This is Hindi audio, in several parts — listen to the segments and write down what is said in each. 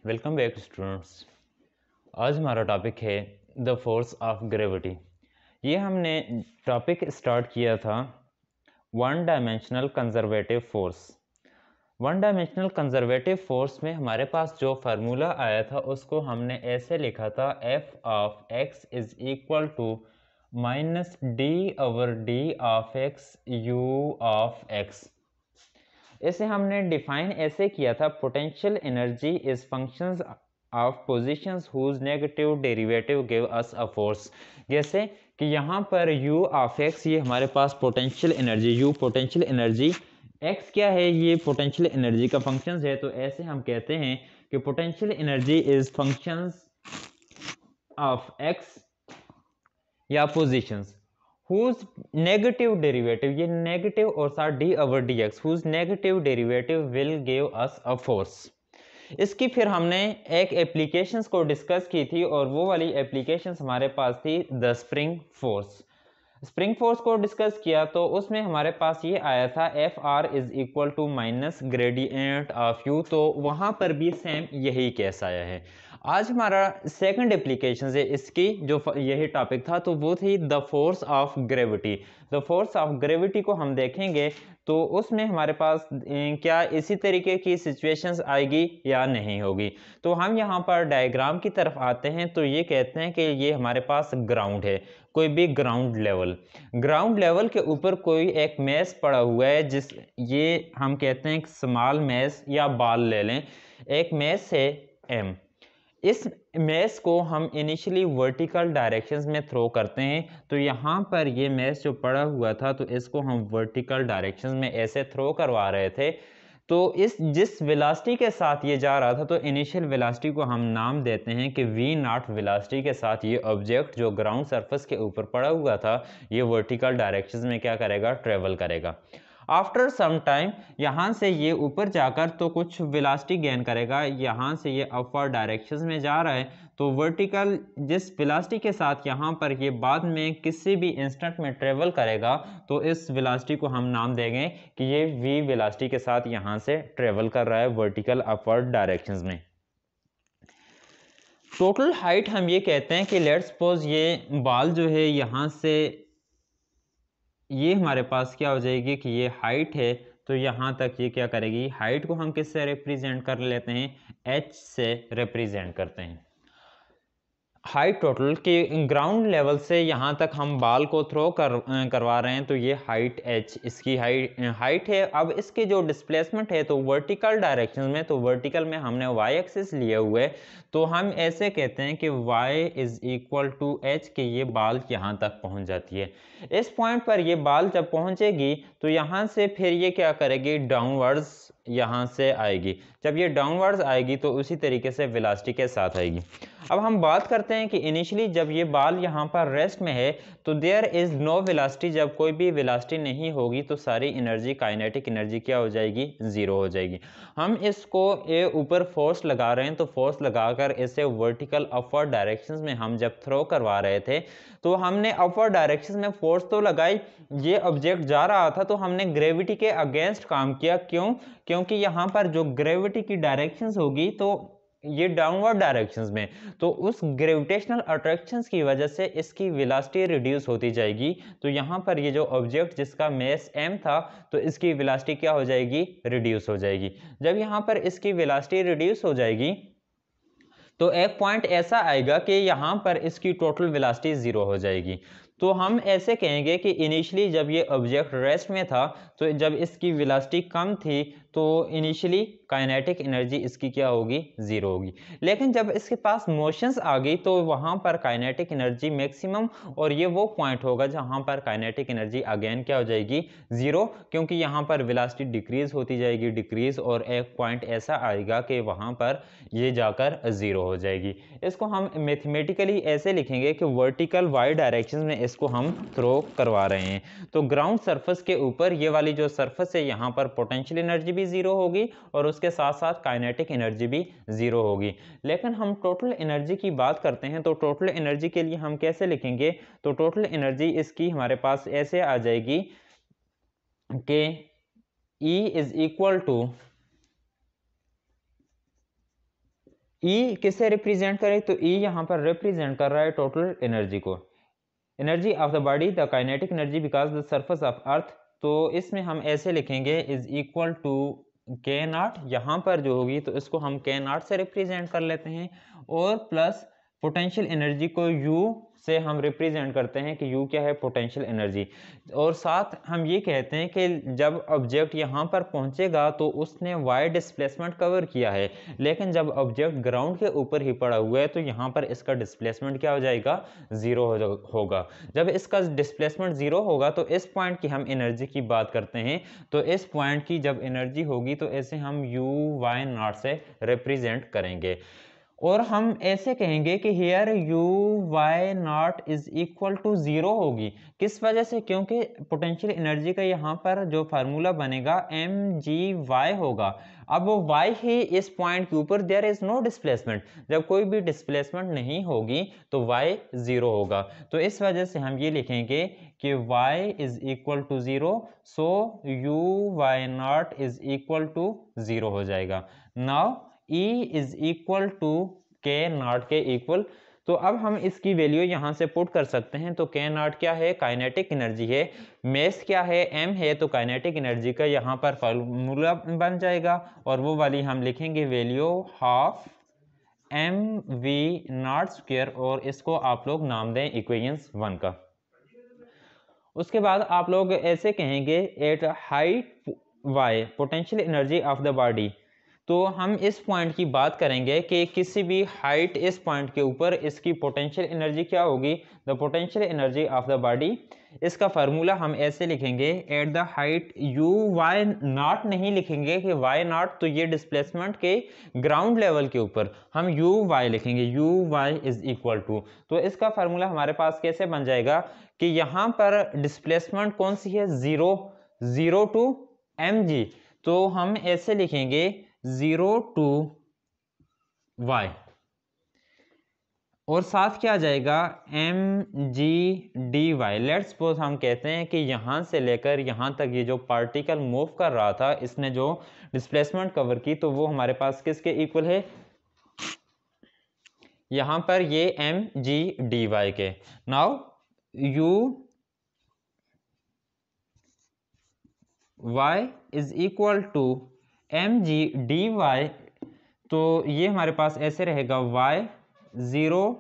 Welcome back students. आज हमारा टॉपिक है द फोर्स ऑफ ग्रेविटी। ये हमने टॉपिक स्टार्ट किया था one dimensional conservative force. One dimensional conservative force में हमारे पास जो फार्मूला आया था उसको हमने ऐसे लिखा था F of X is equal to minus D over D of X U of X. इसे हमने डिफाइन ऐसे किया था potential energy is functions of positions whose negative derivative give us a force. जैसे कि यहाँ पर u ऑफ x ये हमारे पास potential energy u potential energy, x क्या है ये पोटेंशियल एनर्जी का फंक्शंस है, तो ऐसे हम कहते हैं कि potential energy is functions of x या पोजीशंस हुज नेगेटिव डेरिवेटिव, ये नेगेटिव और साथ d over d x whose negative derivative will give us a force. इसकी फिर हमने एक एप्लीकेशंस को डिस्कस की थी और वो वाली एप्लीकेशंस हमारे पास थी the spring force. Spring force को डिस्कस किया तो उसमें हमारे पास ये आया था F R is equal to minus gradient of U, तो वहाँ पर भी सेम यही केस आया है। आज हमारा सेकंड एप्लीकेशन है इसकी, जो यही टॉपिक था, तो वो थी the force of gravity. The force of gravity को हम देखेंगे तो उसमें हमारे पास क्या इसी तरीके की सिचुएशंस आएगी या नहीं होगी। तो हम यहाँ पर डायग्राम की तरफ आते हैं तो ये कहते हैं कि ये हमारे पास ग्राउंड है, कोई भी ग्राउंड लेवल के ऊपर कोई एक मैस पड़ा हुआ है, जिस ये हम कहते हैं स्मॉल मैस या बॉल ले लें। एक मैस है एम, इस मैस को हम इनिशियली वर्टिकल डायरेक्शंस में थ्रो करते हैं। तो यहाँ पर ये मैस जो पड़ा हुआ था तो इसको हम वर्टिकल डायरेक्शंस में ऐसे थ्रो करवा रहे थे। तो इस जिस वेलोसिटी के साथ ये जा रहा था तो इनिशियल वेलोसिटी को हम नाम देते हैं कि वी नॉट वेलोसिटी के साथ ये ऑब्जेक्ट जो ग्राउंड सरफेस के ऊपर पड़ा हुआ था ये वर्टिकल डायरेक्शंस में क्या करेगा, ट्रेवल करेगा। आफ्टर सम टाइम यहाँ से ये ऊपर जाकर तो कुछ वेलोसिटी गेन करेगा, यहाँ से ये अपवर्ड डायरेक्शंस में जा रहा है तो वर्टिकल जिस वेलोसिटी के साथ यहाँ पर ये बाद में किसी भी इंस्टेंट में ट्रेवल करेगा तो इस वेलोसिटी को हम नाम देंगे कि ये v वेलोसिटी के साथ यहाँ से ट्रेवल कर रहा है वर्टिकल अपवर्ड डायरेक्शंस में। टोटल हाइट हम ये कहते हैं कि लेट्स सपोज ये बॉल जो है यहाँ से ये हमारे पास क्या हो जाएगी कि ये हाइट है, तो यहाँ तक ये क्या करेगी, हाइट को हम किससे रिप्रेजेंट कर लेते हैं, h से रिप्रेजेंट करते हैं। हाइट टोटल के ग्राउंड लेवल से यहाँ तक हम बॉल को थ्रो करवा रहे हैं तो ये हाइट h इसकी हाइट है। अब इसके जो डिस्प्लेसमेंट है तो वर्टिकल डायरेक्शन में, तो वर्टिकल में हमने y एक्सिस लिए हुए, तो हम ऐसे कहते हैं कि y is equal to h कि ये बॉल यहाँ तक पहुँच जाती है। इस पॉइंट पर ये बॉल जब पहुँचेगी तो यहाँ से फिर ये क्या करेगी, डाउनवर्ड्स यहाँ से आएगी। जब ये डाउनवर्ड्स आएगी तो उसी तरीके से वेलोसिटी के साथ आएगी। अब हम बात करते हैं कि इनिशियली जब ये बॉल यहाँ पर रेस्ट में है तो देयर इज नो वेलोसिटी, जब कोई भी वेलोसिटी नहीं होगी तो सारी एनर्जी काइनेटिक एनर्जी क्या हो जाएगी, जीरो हो जाएगी। हम इसको ये ऊपर फोर्स लगा रहे हैं तो फोर्स लगाकर इसे वर्टिकल अपवर्ड डायरेक्शंस में हम जब थ्रो करवा रहे थे तो हमने अपवर्ड डायरेक्शन में फोर्स तो लगाई, ये ऑब्जेक्ट जा रहा था तो हमने ग्रेविटी के अगेंस्ट काम किया। क्यों? क्योंकि यहाँ पर जो ग्रेविटी की डायरेक्शंस होगी तो ये डाउनवर्ड डायरेक्शंस में, तो उस ग्रेविटेशनल अट्रैक्शंस की वजह से इसकी वेलोसिटी रिड्यूस होती जाएगी। तो यहाँ पर ये जो ऑब्जेक्ट जिसका मास m था तो इसकी वेलोसिटी क्या हो जाएगी, रिड्यूस हो जाएगी। जब यहाँ पर इसकी वेलोसिटी रिड्यूस हो जाएगी तो एक पॉइंट ऐसा आएगा कि यहाँ पर इसकी टोटल वेलोसिटी जीरो हो जाएगी। तो हम ऐसे कहेंगे कि इनिशियली जब ये ऑब्जेक्ट रेस्ट में था तो जब इसकी वेलोसिटी कम थी तो इनिशियली काइनेटिक एनर्जी इसकी क्या होगी, जीरो होगी। लेकिन जब इसके पास मोशंस आ गई तो वहाँ पर काइनेटिक एनर्जी मैक्सिमम, और ये वो पॉइंट होगा जहाँ पर काइनेटिक एनर्जी अगेन क्या हो जाएगी, जीरो, क्योंकि यहाँ पर वेलोसिटी डिक्रीज होती जाएगी, डिक्रीज, और एक पॉइंट ऐसा आएगा कि वहाँ पर ये जाकर जीरो हो जाएगी। इसको हम मैथमेटिकली ऐसे लिखेंगे कि वर्टिकल वाई डायरेक्शन में इसको हम थ्रो करवा रहे हैं। तो ग्राउंड सरफेस के ऊपर ये वाली जो सरफेस है यहाँ पर पोटेंशियल एनर्जी भी जीरो होगी और उसके साथ साथ काइनेटिक एनर्जी भी जीरो होगी। लेकिन हम टोटल एनर्जी की बात करते हैं तो टोटल एनर्जी के लिए हम कैसे लिखेंगे, तो टोटल एनर्जी इसकी हमारे पास ऐसे आ जाएगी कि E इज इक्वल टू ई किससे रिप्रेजेंट करे, तो ई यहाँ पर रिप्रेजेंट कर रहा है टोटल एनर्जी को, energy of the body the kinetic energy because the surface of earth. तो इसमें हम ऐसे लिखेंगे is equal to K not, यहाँ पर जो होगी तो इसको हम के नॉट से रिप्रेजेंट कर लेते हैं, और प्लस पोटेंशियल एनर्जी को U से हम रिप्रेजेंट करते हैं कि U क्या है, पोटेंशियल एनर्जी। और साथ हम ये कहते हैं कि जब ऑब्जेक्ट यहाँ पर पहुँचेगा तो उसने y डिस्प्लेसमेंट कवर किया है, लेकिन जब ऑब्जेक्ट ग्राउंड के ऊपर ही पड़ा हुआ है तो यहाँ पर इसका डिस्प्लेसमेंट क्या हो जाएगा, ज़ीरो होगा। जब इसका डिस्प्लेसमेंट ज़ीरो होगा तो इस पॉइंट की हम एनर्जी की बात करते हैं, तो इस पॉइंट की जब एनर्जी होगी तो ऐसे हम U(y)0 से रिप्रेजेंट करेंगे। और हम ऐसे कहेंगे कि hair U(y)0 is equal to 0 होगी। किस वजह से, क्योंकि पोटेंशियल एनर्जी का यहाँ पर जो फार्मूला बनेगा mgy होगा। अब वो y ही इस पॉइंट के ऊपर, देयर इज नो डिस्प्लेसमेंट, जब कोई भी डिस्प्लेसमेंट नहीं होगी तो y 0 होगा। तो इस वजह से हम ये लिखेंगे कि y is equal to 0, so U(y)0 is equal to 0 हो जाएगा। Now E is equal to K naught K equal. तो अब हम इसकी वैल्यू यहाँ से पुट कर सकते हैं। तो के नॉट क्या है, काइनेटिक एनर्जी है, मेस क्या है, m है, तो काइनेटिक एनर्जी का यहाँ पर फार्मूला बन जाएगा, और वो वाली हम लिखेंगे वैल्यू हाफ mv(0)2, और इसको आप लोग नाम दें इक्वेशन 1 का। उसके बाद आप लोग ऐसे कहेंगे at height y potential energy of the body. तो हम इस पॉइंट की बात करेंगे कि किसी भी हाइट इस पॉइंट के ऊपर इसकी पोटेंशियल एनर्जी क्या होगी, the potential energy of the body. इसका फार्मूला हम ऐसे लिखेंगे एट द हाइट U(y)0 नहीं लिखेंगे कि y0, तो ये डिस्प्लेसमेंट के ग्राउंड लेवल के ऊपर हम U(y) लिखेंगे, U(y) इज इक्वल टू। तो इसका फार्मूला हमारे पास कैसे बन जाएगा कि यहाँ पर डिस्प्लेसमेंट कौन सी है, 0 टू mg। तो हम ऐसे लिखेंगे 0 टू y, और साथ क्या आ जाएगा mg/dy। लेट्स सपोज हम कहते हैं कि यहां से लेकर यहां तक ये जो पार्टिकल मूव कर रहा था, इसने जो डिस्प्लेसमेंट कवर की, तो वो हमारे पास किसके इक्वल है, यहां पर ये mg/dy के। Now U(y) is equal to mg/dy। तो ये हमारे पास ऐसे रहेगा y 0।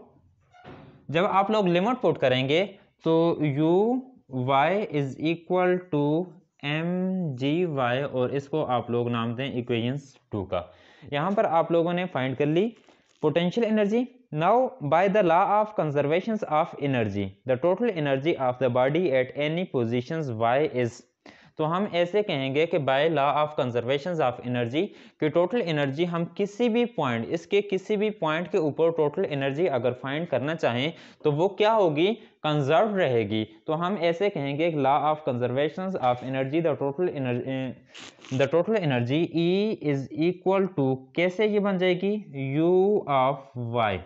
जब आप लोग लिमिट पुट करेंगे तो U(y) is equal to mg/y, और इसको आप लोग नाम दें इक्वेशन 2 का। यहाँ पर आप लोगों ने फाइंड कर ली potential energy. Now by the law of conservation of energy the total energy of the body at any position y is. तो हम ऐसे कहेंगे कि by law of conservation of energy कि टोटल एनर्जी हम किसी भी पॉइंट, इसके किसी भी पॉइंट के ऊपर टोटल एनर्जी अगर फाइंड करना चाहें तो वो क्या होगी, कंजर्व रहेगी। तो हम ऐसे कहेंगे law of conservation of energy the total energy E is equal to, कैसे ये बन जाएगी, U(y).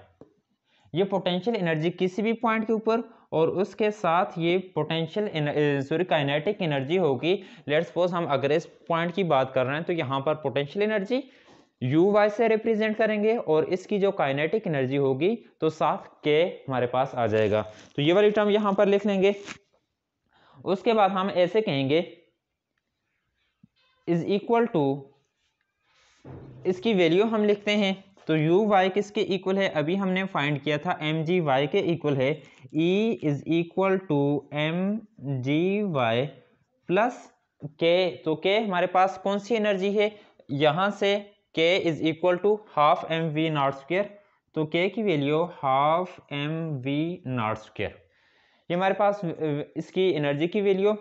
ये पोटेंशियल एनर्जी किसी भी पॉइंट के ऊपर, और उसके साथ ये पोटेंशियल काइनेटिक एनर्जी होगी। लेट्स सपोज हम अगर इस पॉइंट की बात कर रहे हैं तो यहाँ पर पोटेंशियल एनर्जी U(y) से रिप्रेजेंट करेंगे, और इसकी जो काइनेटिक एनर्जी होगी तो साथ के हमारे पास आ जाएगा। तो ये वाली टर्म यहाँ पर लिख लेंगे। उसके बाद हम ऐसे कहेंगे इज इक्वल टू, इसकी वैल्यू हम लिखते हैं। तो U(y) किसके इक्वल है, अभी हमने फाइंड किया था mg(y) के इक्वल है। E is equal to mg(y) plus k। तो k हमारे पास कौन सी एनर्जी है, यहां से k is equal to half mv(0)2। तो k की वैल्यू हाफ mv(0)2, ये हमारे पास इसकी एनर्जी की वैल्यू।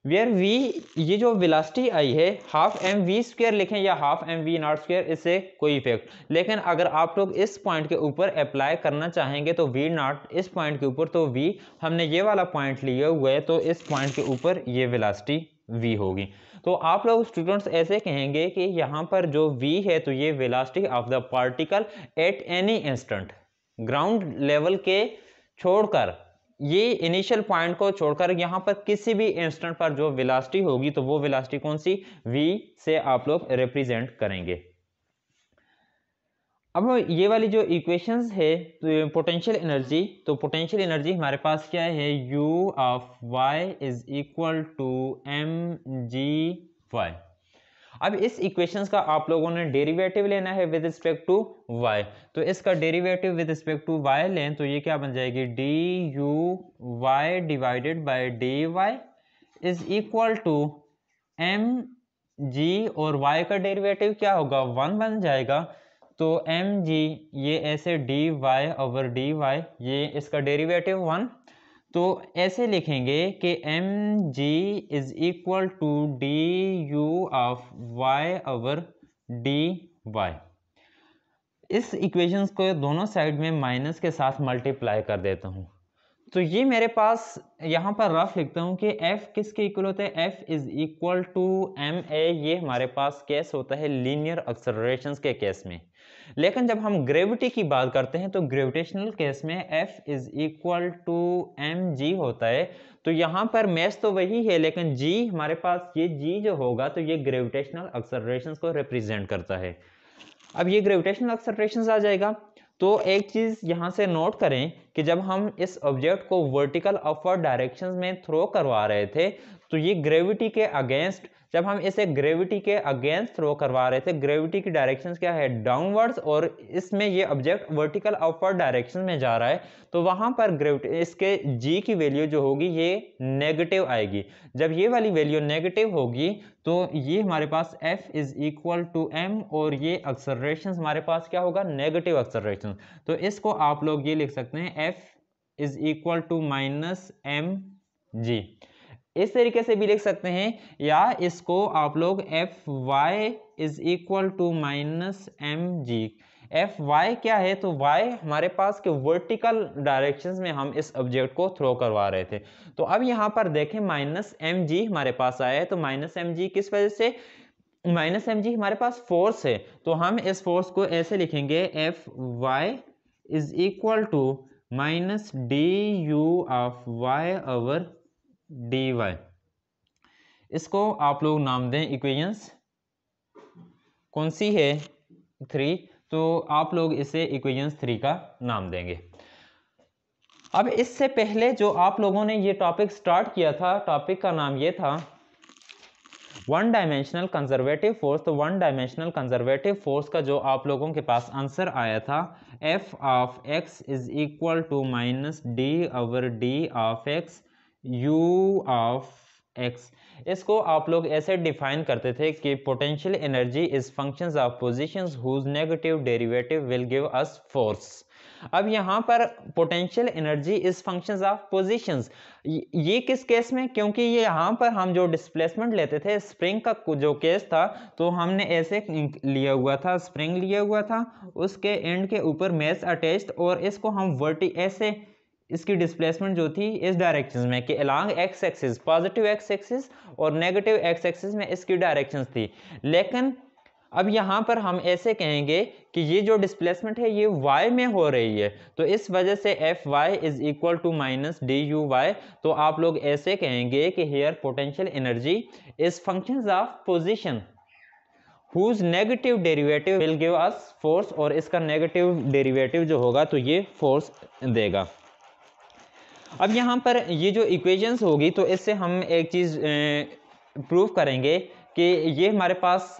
वेयर v, ये जो वेलोसिटी आई है हाफ mv² लिखें या हाफ mv(0)2, इससे कोई इफेक्ट। लेकिन अगर आप लोग इस पॉइंट के ऊपर अप्लाई करना चाहेंगे तो v0 इस पॉइंट के ऊपर, तो v हमने ये वाला पॉइंट लिया हुआ है, तो इस पॉइंट के ऊपर ये वेलोसिटी v होगी। तो आप लोग स्टूडेंट्स ऐसे कहेंगे कि यहाँ पर जो v है तो ये velocity of the particle at any instant, ground level के छोड़कर, ये इनिशियल पॉइंट को छोड़कर यहाँ पर किसी भी इंस्टेंट पर जो वेलोसिटी होगी तो वो वेलोसिटी कौन सी, v से आप लोग रिप्रेजेंट करेंगे। अब ये वाली जो इक्वेशंस है तो पोटेंशियल एनर्जी, तो पोटेंशियल एनर्जी हमारे पास क्या है, u of y is equal to mg/y। अब इस इक्वेशंस का आप लोगों ने डेरिवेटिव लेना है विद रिस्पेक्ट टू y, तो इसका derivative with respect to y लें तो ये क्या बन जाएगी, du divided by dy is equal to mg, और y का डेरिवेटिव क्या होगा, 1 बन जाएगा। तो mg ये ऐसे dy/dy, ये इसका डेरिवेटिव 1, तो ऐसे लिखेंगे कि mg is equal to du of y/dy। इस इक्वेशंस को दोनों साइड में माइनस के साथ मल्टीप्लाई कर देता हूँ, तो ये मेरे पास यहाँ पर रफ लिखता हूँ कि f किसके इक्वल होता है, f is equal to ma। ये हमारे पास केस होता है लीनियर एक्सेलरेशंस के केस में। लेकिन जब हम ग्रेविटी की बात करते हैं तो ग्रेविटेशनल केस में f is equal to mg होता है। तो यहाँ पर मैथ तो वही है, लेकिन g हमारे पास, ये g जो होगा तो ये ग्रेविटेशनल एक्सेलरेशंस को रिप्रेजेंट करता है। अब ये ग्रेविटेशनल एक्सेलरेशंस आ जाएगा। तो एक चीज यहां से नोट करें कि जब हम इस ऑब्जेक्ट को वर्टिकल अपवर्ड डायरेक्शंस में थ्रो करवा रहे थे तो ये ग्रेविटी के अगेंस्ट, जब हम इसे ग्रेविटी के अगेंस्ट थ्रो करवा रहे थे, ग्रेविटी की डायरेक्शंस क्या है, डाउनवर्ड्स, और इसमें ये ऑब्जेक्ट वर्टिकल अपवर्ड डायरेक्शन में जा रहा है, तो वहां पर ग्रेविटी, इसके g की वैल्यू जो होगी ये नेगेटिव आएगी। जब ये वाली वैल्यू नेगेटिव होगी तो ये हमारे पास f is equal to m, और ये एक्सेलरेशन हमारे पास क्या होगा, नेगेटिव एक्सेलरेशन। तो इसको आप लोग ये लिख सकते हैं f is equal to minus mg, इस तरीके से भी लिख सकते हैं, या इसको आप लोग fy is equal to minus mg। fy क्या है, तो y हमारे पास के वर्टिकल डायरेक्शंस में हम इस ऑब्जेक्ट को थ्रो करवा रहे थे। तो अब यहाँ पर देखें माइनस mg हमारे पास आया है, तो माइनस mg किस वजह से, माइनस mg हमारे पास फोर्स है, तो हम इस फोर्स को ऐसे लिखेंगे fy is equal to minus du of y/dy। इसको आप लोग नाम दें इक्वेशंस, कौन सी है, 3, तो आप लोग इसे इक्वेशंस 3 का नाम देंगे। अब इससे पहले जो आप लोगों ने ये टॉपिक स्टार्ट किया था, टॉपिक का नाम ये था वन डायमेंशनल कंजर्वेटिव फोर्स। तो वन डायमेंशनल कंजर्वेटिव फोर्स का जो आप लोगों के पास आंसर आया था, f of x is equal to minus d/d of x u of x। इसको आप लोग ऐसे डिफाइन करते थे कि potential energy is functions of positions whose negative derivative will give us force. अब यहाँ पर potential energy is functions of positions, ये किस केस में, क्योंकि ये यहाँ पर हम जो डिस्प्लेसमेंट लेते थे, स्प्रिंग का जो केस था, तो हमने ऐसे लिया हुआ था, स्प्रिंग लिया हुआ था, उसके एंड के ऊपर मेस अटैच्ड, और इसको हम ऐसे इसकी डिस्प्लेसमेंट जो थी इस डायरेक्शन में कि along x axis, positive x axis और नेगेटिव एक्स एक्सिस में इसकी डायरेक्शंस थी। लेकिन अब यहाँ पर हम ऐसे कहेंगे कि ये जो डिस्प्लेसमेंट है ये y में हो रही है, तो इस वजह से Fy is equal to minus dy। तो आप लोग ऐसे कहेंगे कि here potential energy is functions of position whose negative derivative will give us force, और इसका नेगेटिव डेरिवेटिव जो होगा तो ये फोर्स देगा। अब यहाँ पर ये जो इक्वेशंस होगी तो इससे हम एक चीज़ प्रूव करेंगे कि ये हमारे पास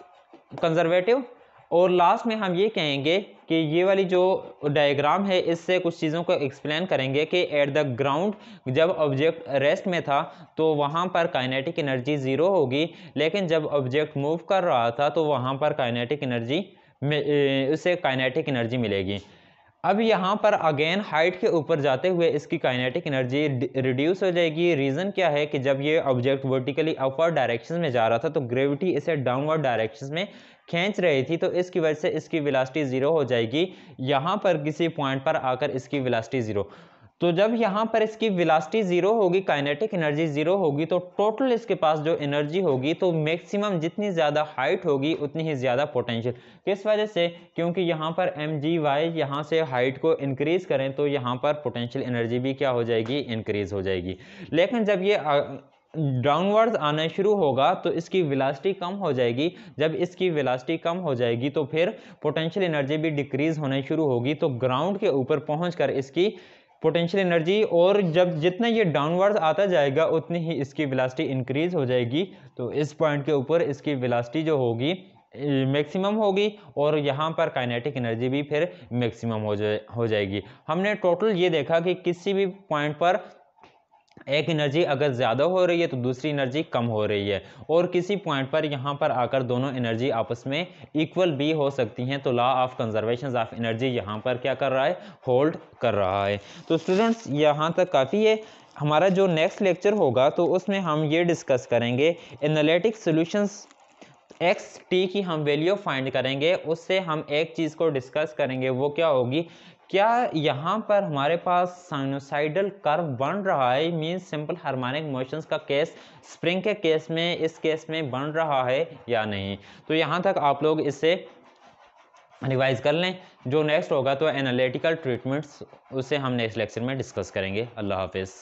कंजर्वेटिव, और लास्ट में हम ये कहेंगे कि ये वाली जो डायग्राम है इससे कुछ चीज़ों को एक्सप्लेन करेंगे कि एट द ग्राउंड जब ऑब्जेक्ट रेस्ट में था तो वहाँ पर काइनेटिक एनर्जी ज़ीरो होगी, लेकिन जब ऑब्जेक्ट मूव कर रहा था तो वहाँ पर काइनेटिक एनर्जी उसे काइनेटिक एनर्जी मिलेगी। अब यहाँ पर अगेन हाइट के ऊपर जाते हुए इसकी काइनेटिक एनर्जी रिड्यूस हो जाएगी। रीज़न क्या है कि जब ये ऑब्जेक्ट वर्टिकली अपवर्ड डायरेक्शन में जा रहा था तो ग्रेविटी इसे डाउनवर्ड डायरेक्शन में खींच रही थी, तो इसकी वजह से इसकी वेलोसिटी ज़ीरो हो जाएगी। यहाँ पर किसी पॉइंट पर आकर इसकी वेलोसिटी ज़ीरो, तो जब यहाँ पर इसकी वेलोसिटी ज़ीरो होगी, काइनेटिक एनर्जी ज़ीरो होगी, तो टोटल इसके पास जो एनर्जी होगी तो मैक्सिमम जितनी ज़्यादा हाइट होगी उतनी ही ज़्यादा पोटेंशियल। किस वजह से, क्योंकि यहाँ पर mgy यहाँ से हाइट को इंक्रीज करें तो यहाँ पर पोटेंशियल एनर्जी भी क्या हो जाएगी, इंक्रीज हो जाएगी। लेकिन जब ये डाउनवर्ड्स आना शुरू होगा तो इसकी वेलोसिटी कम हो जाएगी। जब इसकी वेलोसिटी कम हो जाएगी तो फिर पोटेंशियल एनर्जी भी डिक्रीज होना शुरू होगी, तो ग्राउंड के ऊपर पहुंचकर इसकी पोटेंशियल एनर्जी, और जब जितना ये डाउनवर्ड्स आता जाएगा उतनी ही इसकी वेलोसिटी इंक्रीज हो जाएगी। तो इस पॉइंट के ऊपर इसकी वेलोसिटी जो होगी मैक्सिमम होगी, और यहाँ पर काइनेटिक एनर्जी भी फिर मैक्सिमम हो जाएगी। हमने टोटल ये देखा कि किसी भी पॉइंट पर एक एनर्जी अगर ज़्यादा हो रही है तो दूसरी एनर्जी कम हो रही है, और किसी पॉइंट पर यहाँ पर आकर दोनों एनर्जी आपस में इक्वल भी हो सकती हैं। तो law of conservation of energy यहाँ पर क्या कर रहा है, होल्ड कर रहा है। तो स्टूडेंट्स यहाँ तक काफ़ी है। हमारा जो नेक्स्ट लेक्चर होगा तो उसमें हम ये डिस्कस करेंगे एनालिटिक सॉल्यूशंस एक्स टी की हम वैल्यू फाइंड करेंगे। उससे हम एक चीज़ को डिस्कस करेंगे, वो क्या होगी, क्या यहाँ पर हमारे पास साइनोसाइडल कर्व बन रहा है, मींस सिंपल हार्मोनिक मोशंस का केस स्प्रिंग के केस में, इस केस में बन रहा है या नहीं। तो यहाँ तक आप लोग इससे रिवाइज कर लें। जो नेक्स्ट होगा तो एनालिटिकल ट्रीटमेंट्स, उसे हम नेक्स्ट लेक्चर में डिस्कस करेंगे। अल्लाह हाफिज़।